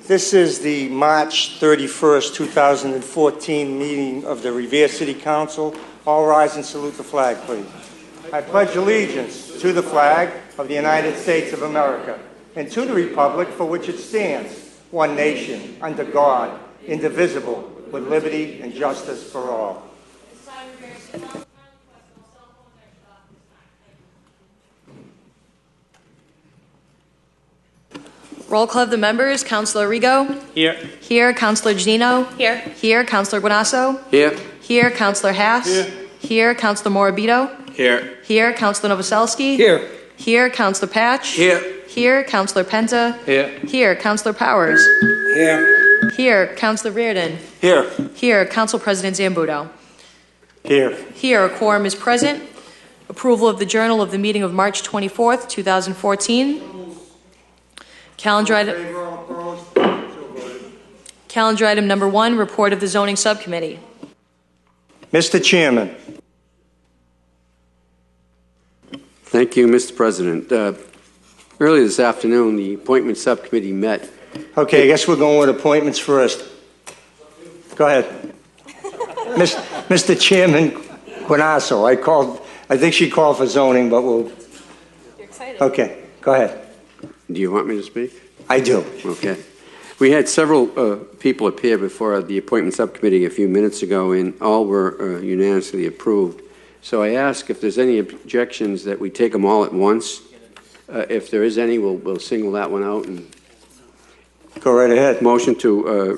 This is the March 31st, 2014 meeting of the Revere City Council. All rise and salute the flag, please. I pledge allegiance to the flag of the United States of America and to the republic for which it stands, one nation, under God, indivisible, with liberty and justice for all. Roll call of the members. Councilor Rigo? Here. Here. Councilor Gino? Here. Here. Councilor Guanasso? Here. Here. Councilor Haas? Here. Here. Councilor Morabito? Here. Here. Councilor Novoselsky? Here. Here. Councilor Patch? Here. Here. Councilor Penta? Here. Here. Councilor Powers? Here. Here. Councilor Reardon? Here. Here. Council President Zambudo? Here. Here. A quorum is present. Approval of the journal of the meeting of March 24th, 2014. Calendar item number 1, report of the zoning subcommittee. Mr. Chairman. Thank you, Mr. President. Earlier this afternoon, the appointment subcommittee met. Okay, I guess we're going with appointments first. Go ahead. Mr. Chairman Guanasso, I think she called for zoning, but we'll... You're excited. Okay, go ahead. Do you want me to speak? I do. Okay. We had several people appear before the appointment subcommittee a few minutes ago, and all were unanimously approved. So I ask if there's any objections that we take them all at once. If there is any, we'll single that one out. And go right ahead. Motion to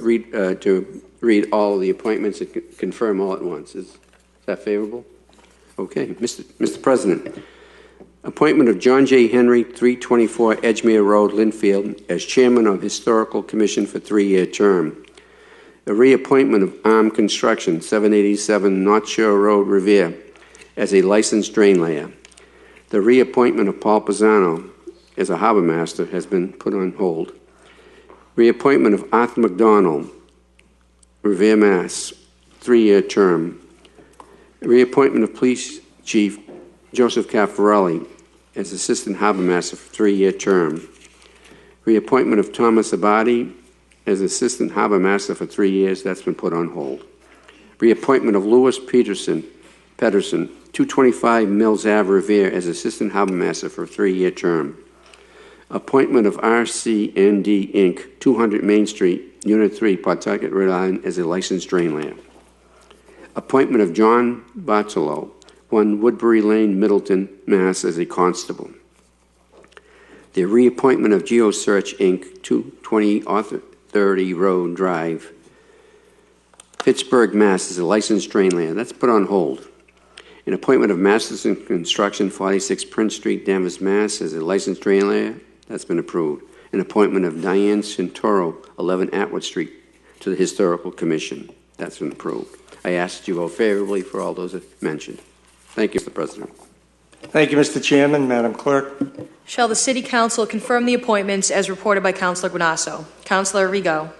read all of the appointments and confirm all at once. Is that favorable? Okay. Mr. President. Appointment of John J. Henry, 324 Edgemere Road, Linfield, as Chairman of Historical Commission for 3-year term. The reappointment of Arm Construction, 787 North Shore Road, Revere, as a licensed drain layer. The reappointment of Paul Pisano as a harbor master has been put on hold. Reappointment of Arthur McDonald, Revere, Mass., 3-year term. Reappointment of Police Chief Joseph Caffarelli as Assistant Harbor Master for 3-year term. Reappointment of Thomas Abadi as Assistant Harbor Master for 3 years. That's been put on hold. Reappointment of Louis Pedersen, 225 Mills Ave, Revere, as Assistant Harbor Master for a 3-year term. Appointment of RCND Inc., 200 Main Street, Unit 3, Pawtucket, Rhode Island, as a licensed drain layer. Appointment of John Bartolo, 1 Woodbury Lane, Middleton, Mass., as a constable. The reappointment of GeoSearch Inc., 220 Arthur 30 Road Drive, Pittsburgh, Mass., as a licensed drain layer. That's put on hold. An appointment of Masterson Construction, 46 Prince Street, Danvers, Mass., as a licensed drain layer. That's been approved. An appointment of Diane Santoro, 11 Atwood Street, to the Historical Commission. That's been approved. I ask that you vote favorably for all those mentioned. Thank you, Mr. President. Thank you, Mr. Chairman. Madam Clerk. Shall the City Council confirm the appointments as reported by Councilor Guanasso? Councilor Rigo?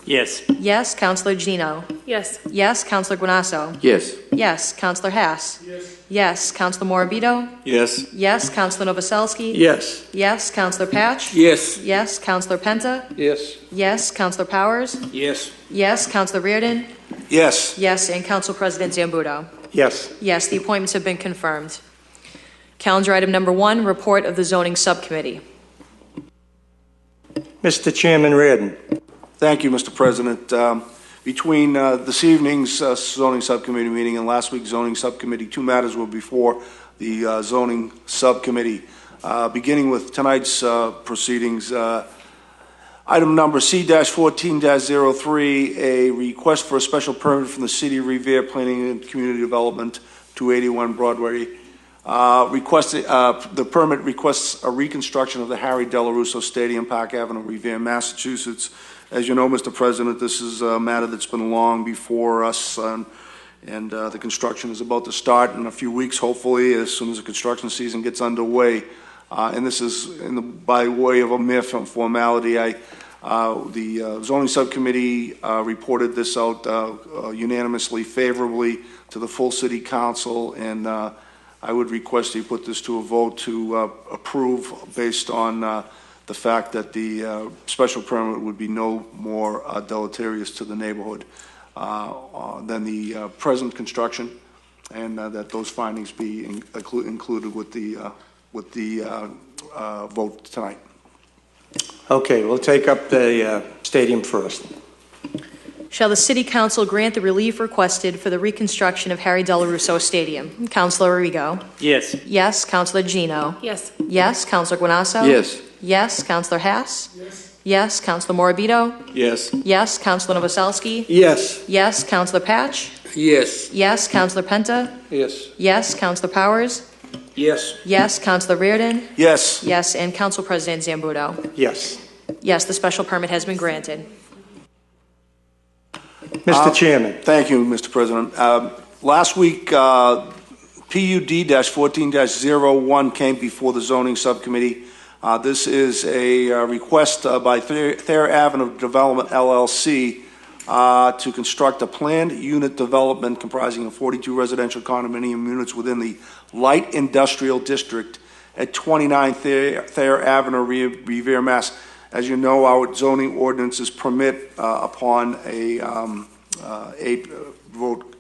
Yes. Yes. Councilor Gino? Yes. Yes. Councilor Guanasso? Yes. Yes. Councilor Haas? Yes. Yes. Councilor Morabito? Yes. Yes. Councilor Novoselsky? Yes. Yes. Councilor Patch? Yes. Yes. Councilor Penta? Yes. Yes. Councilor Powers? Yes. Yes. Councilor Reardon? Yes. Yes. And Council President Zambudo? Yes. Yes. The appointments have been confirmed. Calendar item number 1, report of the zoning subcommittee. Mr. Chairman Reardon. Thank you, Mr. President. Between this evening's zoning subcommittee meeting and last week's zoning subcommittee, 2 matters were before the zoning subcommittee. Beginning with tonight's proceedings, item number C-14-03, a request for a special permit from the City of Revere Planning and Community Development, 281 Broadway. The permit requests a reconstruction of the Harry Delarusso Stadium, Park Avenue, Revere, Massachusetts. As you know, Mr. President, this is a matter that's been long before us, and the construction is about to start in a few weeks, hopefully, as soon as the construction season gets underway. And this is by way of a mere formality. The zoning subcommittee reported this out unanimously favorably to the full City Council, and I would request you put this to a vote to approve based on the fact that the special permit would be no more deleterious to the neighborhood than the present construction, and that those findings be included with the vote tonight. Okay, we'll take up the stadium first. Shall the City Council grant the relief requested for the reconstruction of Harry Delarusso Stadium? Councilor Arrigo? Yes. Yes. Councilor Gino? Yes. Yes. Councilor Guanasso? Yes. Yes. Councilor Haas? Yes. Yes. Councilor Morabito? Yes. Yes. Councilor Novoselsky? Yes. Yes. Councilor Patch? Yes. Yes. Councilor Penta? Yes. Yes. Councilor Powers? Yes. Yes. Councilor Reardon? Yes. Yes. And Council President Zambudo? Yes. Yes, the special permit has been granted. Mr. Chairman. Thank you, Mr. President. Last week, PUD-14-01 came before the zoning subcommittee. This is a request by Thayer Avenue Development, LLC, to construct a planned unit development comprising of 42 residential condominium units within the light industrial district at 29 Thayer Avenue, Revere, Mass. As you know, our zoning ordinances permit upon a vote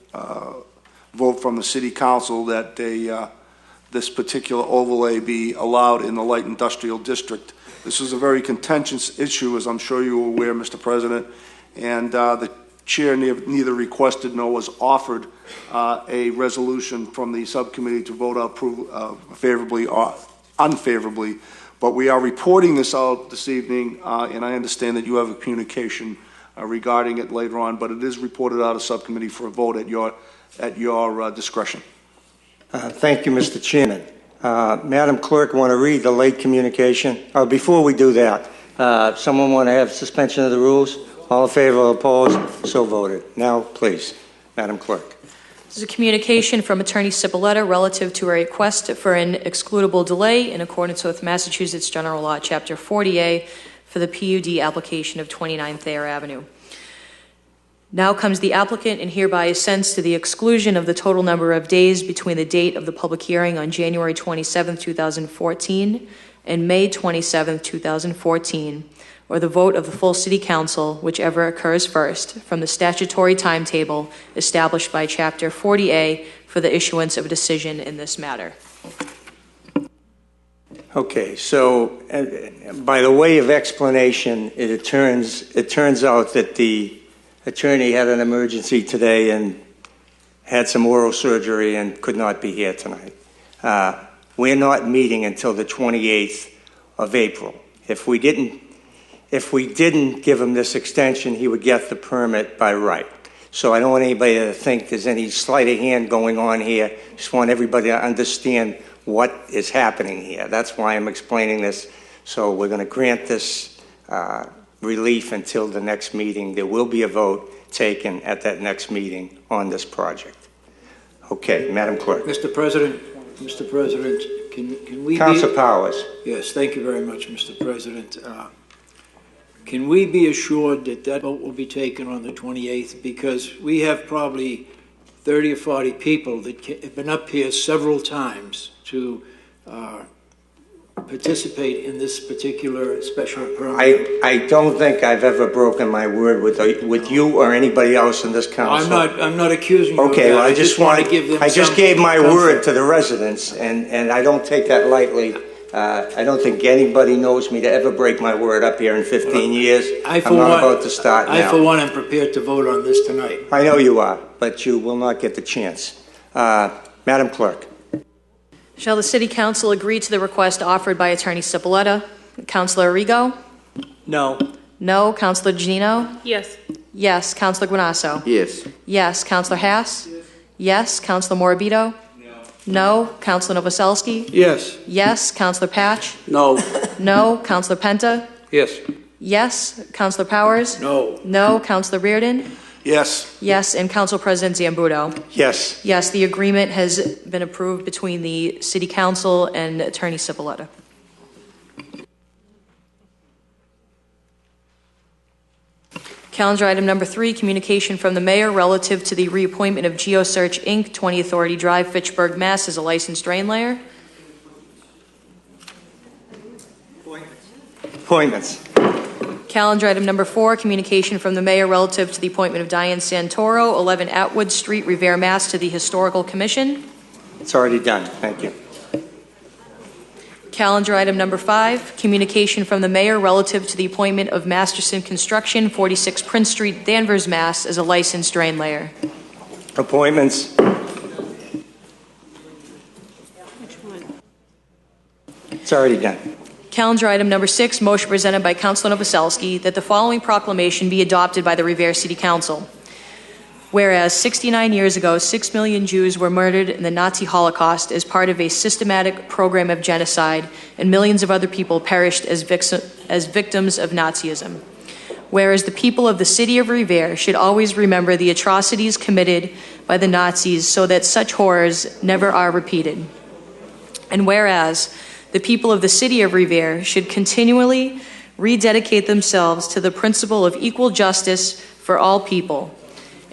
from the City Council that this particular overlay be allowed in the light industrial district. This is a very contentious issue, as I'm sure you're aware, Mr. President, and the Chair neither requested nor was offered a resolution from the subcommittee to vote favorably or unfavorably. But we are reporting this out this evening, and I understand that you have a communication regarding it later on, but it is reported out of subcommittee for a vote at your discretion. Thank you, Mr. Chairman. Madam Clerk, want to read the late communication? Before we do that, someone want to have suspension of the rules? All in favor or opposed? So voted. Now, please, Madam Clerk. This is a communication from Attorney Cipolletta relative to a request for an excludable delay in accordance with Massachusetts General Law, Chapter 40A, for the PUD application of 29 Thayer Avenue. Now comes the applicant and hereby assents to the exclusion of the total number of days between the date of the public hearing on January 27, 2014 and May 27, 2014, or the vote of the full City Council, whichever occurs first, from the statutory timetable established by Chapter 40A for the issuance of a decision in this matter. Okay, so by the way of explanation, it turns out that the attorney had an emergency today and had some oral surgery and could not be here tonight. We're not meeting until the 28th of April. If we didn't give him this extension, he would get the permit by right. So I don't want anybody to think there's any sleight of hand going on here. Just want everybody to understand what is happening here. That's why I'm explaining this. So we're going to grant this relief until the next meeting. There will be a vote taken at that next meeting on this project. Okay, Madam Clerk. Mr. President, can we Councilor Powers. Yes, thank you very much, Mr. President. Can we be assured that that vote will be taken on the 28th? Because we have probably 30 or 40 people that have been up here several times to participate in this particular special permit. I don't think I've ever broken my word with you or anybody else in this council. I'm not accusing you Okay, of that. well, I just want to give them I just some gave my comfort. word to the residents, and I don't take that lightly. I don't think anybody knows me to ever break my word up here in 15 years. I'm not about to start now. I, for one, am prepared to vote on this tonight. I know you are, but you will not get the chance. Madam Clerk. Shall the City Council agree to the request offered by Attorney Cipolletta? Councilor Arrigo? No. No. Councilor Gino? Yes. Yes. Councilor Guanasso? Yes. Yes. Councilor Haas? Yes. Councilor Morabito? No. Councilor Novoselsky? Yes. Yes. Councilor Patch? No. No. Councilor Penta? Yes. Yes. Councilor Powers? No. No. Councilor Reardon? Yes. Yes. And Council President Zambudo? Yes. Yes, the agreement has been approved between the City Council and Attorney Cipolletta. Calendar item number 3, communication from the mayor relative to the reappointment of GeoSearch Inc., 20 Authority Drive, Fitchburg, Mass. as a licensed drain layer. Appointments. Calendar item number 4, communication from the mayor relative to the appointment of Diane Santoro, 11 Atwood Street, Revere, Mass. To the Historical Commission. It's already done. Thank you. Calendar item number 5, communication from the mayor relative to the appointment of Masterson Construction, 46 Prince Street, Danvers, Mass. As a licensed drain layer. Appointments. It's already done. Calendar item number 6, motion presented by Councilor Novoselsky that the following proclamation be adopted by the Revere City Council. Whereas 69 years ago, 6 million Jews were murdered in the Nazi Holocaust as part of a systematic program of genocide, and millions of other people perished as victims of Nazism. Whereas the people of the city of Revere should always remember the atrocities committed by the Nazis so that such horrors never are repeated. And whereas the people of the city of Revere should continually rededicate themselves to the principle of equal justice for all people.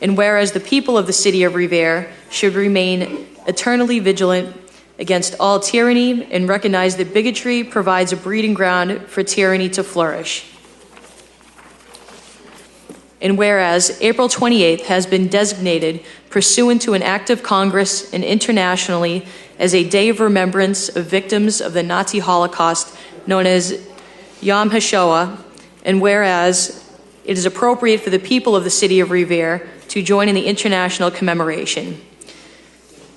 And whereas the people of the city of Revere should remain eternally vigilant against all tyranny and recognize that bigotry provides a breeding ground for tyranny to flourish. And whereas April 28th has been designated pursuant to an act of Congress and internationally as a day of remembrance of victims of the Nazi Holocaust known as Yom HaShoah, and whereas it is appropriate for the people of the city of Revere to join in the international commemoration.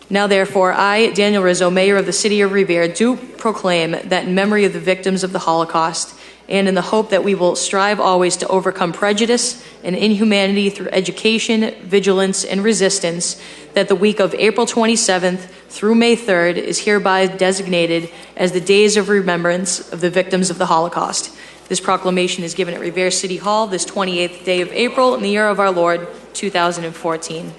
Now therefore, I, Daniel Rizzo, Mayor of the city of Revere, do proclaim that in memory of the victims of the Holocaust and in the hope that we will strive always to overcome prejudice and inhumanity through education, vigilance, and resistance, that the week of April 27th through May 3rd is hereby designated as the Days of Remembrance of the Victims of the Holocaust. This proclamation is given at Revere City Hall this 28th day of April in the year of our Lord, 2014.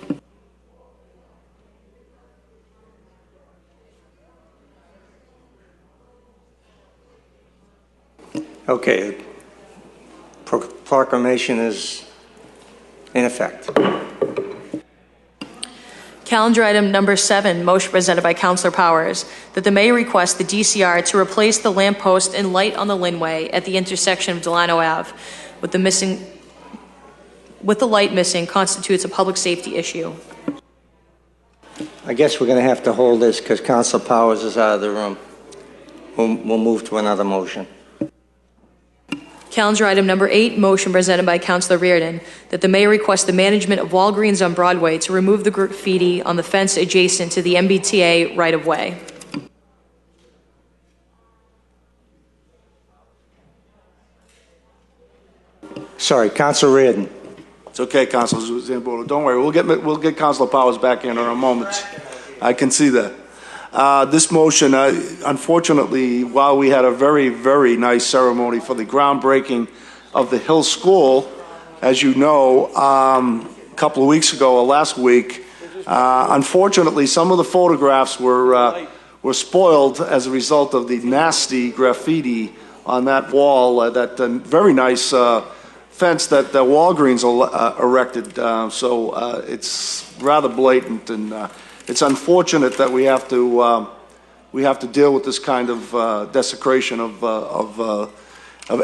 Okay. Proclamation is in effect. Calendar item number 7, motion presented by Councilor Powers, that the mayor request the DCR to replace the lamppost and light on the Linway at the intersection of Delano Ave with the light missing constitutes a public safety issue. I guess we're going to have to hold this because Council Powers is out of the room. We'll move to another motion. Calendar item number 8, motion presented by Councilor Reardon, that the mayor request the management of Walgreens on Broadway to remove the graffiti on the fence adjacent to the MBTA right-of-way. Sorry, Councilor Reardon. It's okay, Councilor Zambola. Don't worry. We'll get Councilor Powers back in a moment. I can see that. This motion, unfortunately, while we had a very, very nice ceremony for the groundbreaking of the Hill School, as you know, a couple of weeks ago or last week, unfortunately, some of the photographs were spoiled as a result of the nasty graffiti on that wall, that very nice fence that Walgreens erected. So it's rather blatant, and it's unfortunate that we have to deal with this kind of desecration of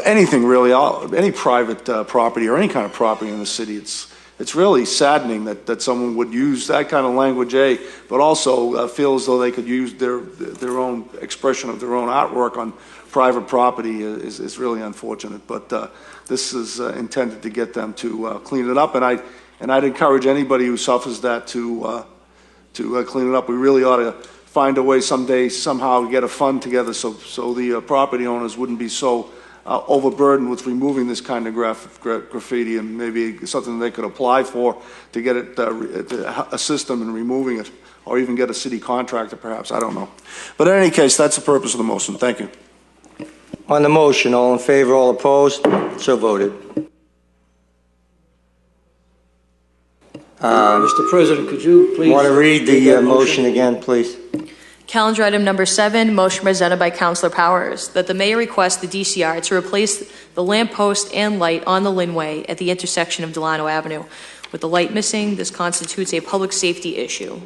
anything really, any private property or any kind of property in the city. It's really saddening that someone would use that kind of language, but also feel as though they could use their own expression of their own artwork on private property is really unfortunate. But this is intended to get them to clean it up, and I'd encourage anybody who suffers that to clean it up. We really ought to find a way someday, somehow, to get a fund together so the property owners wouldn't be so overburdened with removing this kind of graffiti, and maybe something they could apply for to get it, to assist them in removing it, or even get a city contractor, perhaps. I don't know. But in any case, that's the purpose of the motion. Thank you. On the motion, all in favor, all opposed? So voted. Mr. President, could you please... Want to read the motion again, please? Calendar item number 7, motion presented by Councilor Powers, that the mayor request the DCR to replace the lamppost and light on the Linway at the intersection of Delano Avenue. With the light missing, this constitutes a public safety issue.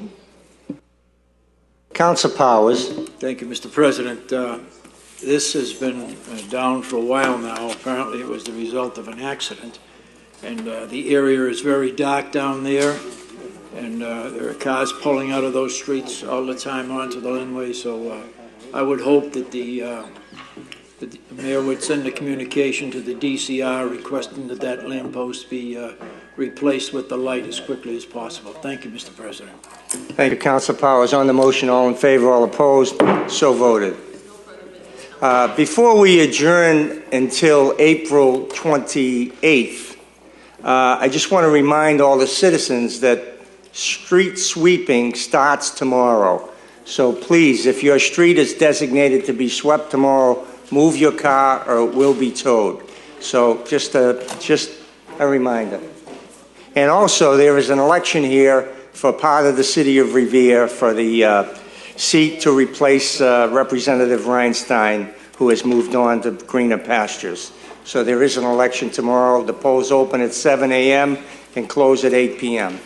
Council Powers. Thank you, Mr. President. this has been down for a while now. Apparently, it was the result of an accident. And the area is very dark down there, and there are cars pulling out of those streets all the time onto the laneway. So I would hope that the mayor would send a communication to the DCR requesting that that lamppost be replaced with the light as quickly as possible. Thank you, Mr. President. Thank you, Councilor Powers. On the motion, all in favor, all opposed, so voted. Before we adjourn until April 28th, I just want to remind all the citizens that street sweeping starts tomorrow. So please, if your street is designated to be swept tomorrow, move your car or it will be towed. So just a reminder. And also, there is an election here for part of the city of Revere for the seat to replace Representative Reinstein, who has moved on to greener pastures. So there is an election tomorrow. The polls open at 7 a.m. and close at 8 p.m.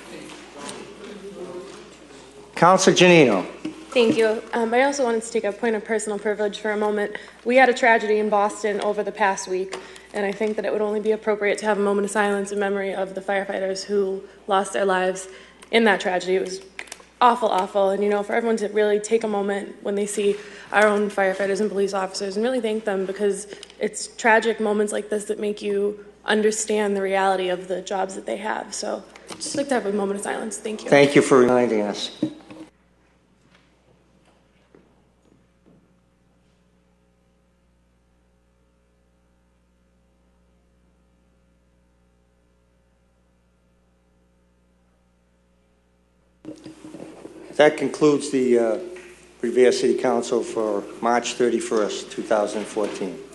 Councilor Janino. Thank you. I also wanted to take a point of personal privilege for a moment. We had a tragedy in Boston over the past week, and I think that it would only be appropriate to have a moment of silence in memory of the firefighters who lost their lives in that tragedy. It was awful, awful. And, for everyone to really take a moment when they see our own firefighters and police officers and really thank them, because it's tragic moments like this that make you understand the reality of the jobs that they have. So just like to have a moment of silence. Thank you. Thank you for reminding us. That concludes the Revere City Council for March 31st, 2014.